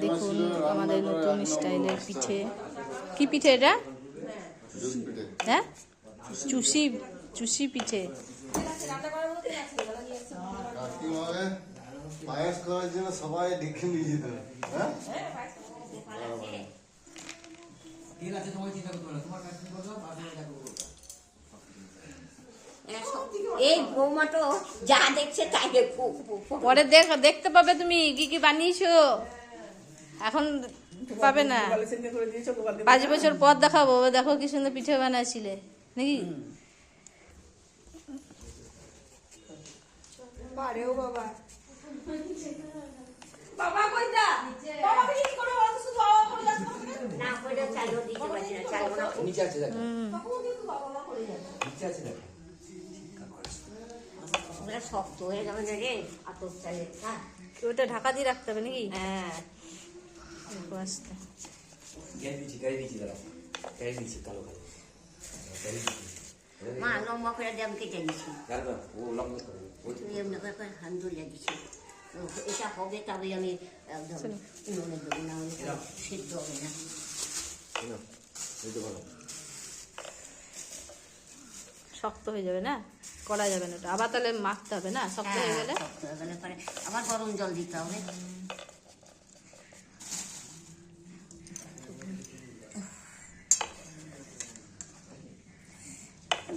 দেখুন আমাদের নতুন স্টাইলের পিঠে। কি পিঠে এটা? হ্যাঁ, চুষি চুষি পিঠে। পায়েস করার জন্য সবাই ডেকে নিয়ে যেত। এই বৌমাটো যা দেখছে তাই পরে দেখতে পাবে তুমি কি কি বানিয়েছো, এখন পাবে না। 5 বছর পর দেখাবো, দেখো কি সুন্দর পিঠে বানাইছিলে নাকি। বাবা কইতা বাবা কি করে বলতো, শুধু বাবা করে যাচ্ছে না কইরা চাইও দিতে পারছি না, চাইও না। নিচে আছে দেখো, বাবু কিন্তু বাবা করে যাচ্ছে নিচে আছে দেখো। ওরা শক্ত হয়ে যাবে না রে আতর চালে। হ্যাঁ ওটা ঢাকা দিয়ে রাখতে হবে নাকি। হ্যাঁ আস্তে গাড়ি দিচ্ছি দাঁড়া, গাড়ি দিচ্ছি কালো কালো গাড়ি দিচ্ছি। মা লম্বা করে দিয়ে আমি কেটে দিচ্ছি, দাঁড়া ও লম্বা করে তুই এমনি করে হাত ধরিয়ে দিচ্ছি। এটা হবে তবে আমি একদম উনুনে দেবো, না হলে সিদ্ধ হবে না। শক্ত হয়ে যাবে না, করা যাবে না ওটা, আবার তাহলে মাখতে হবে না, শক্ত হয়ে গেলে। শক্ত হয়ে গেলে পরে আবার গরম জল দিতে হবে।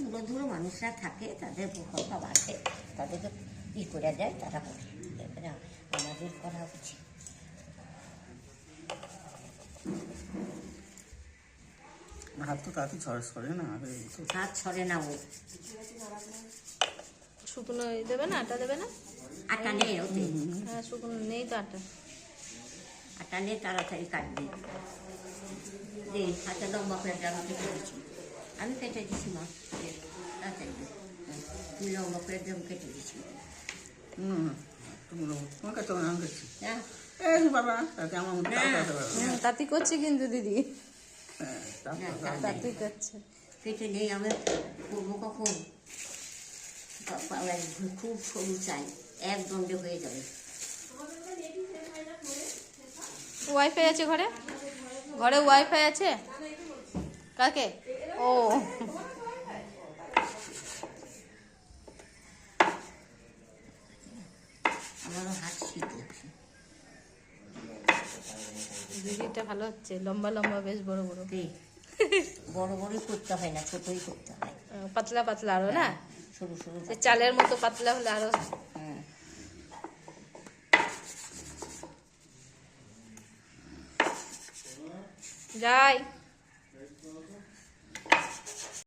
ধুলো ধুলো মানুষরা থাকে, তাদের কথা বাড়ে, তাদেরকে ই করে দেয়, তারা করে। এবারে আমাদের করা উচিত। হাত তো তাতে ছড়াস করে না, হাত ছড়ে না ও। শুকনো দেবে না, আটা দেবে না। আটা নেই ওতে, হ্যাঁ শুকনো নেই তো আটা। আটা নেই, তাড়াতাড়ি কাটবি। দে হাতে লম্বা করে আমি কেটে দিচ্ছি, আমি কেটে দিচ্ছি মা, তাড়াতাড়ি তুমি লম্বা করে দিয়ে কেটে দিচ্ছি। তোমার কাছে আমি করছি হ্যাঁ বাবা, তাতে আমার তাঁতি করছে কিন্তু দিদি, না, তাঁতি করছে। কেটে নেই আমি করবো কখন, খুব সরু চাই, এক দণ্ডে হয়ে যাবে। ওয়াইফাই আছে ঘরে, ঘরে ওয়াইফাই আছে কাকে? ও আমারও হাত শীত লাগছে। দিদিটা ভালো হচ্ছে, লম্বা লম্বা বেশ বড় বড়। বড় বড়ই করতে হয় না, ছোটই করতে হয়। পাতলা পাতলা আরো না, সরু সরু। চালের মতো পাতলা হলে আরো। হ্যাঁ যাই।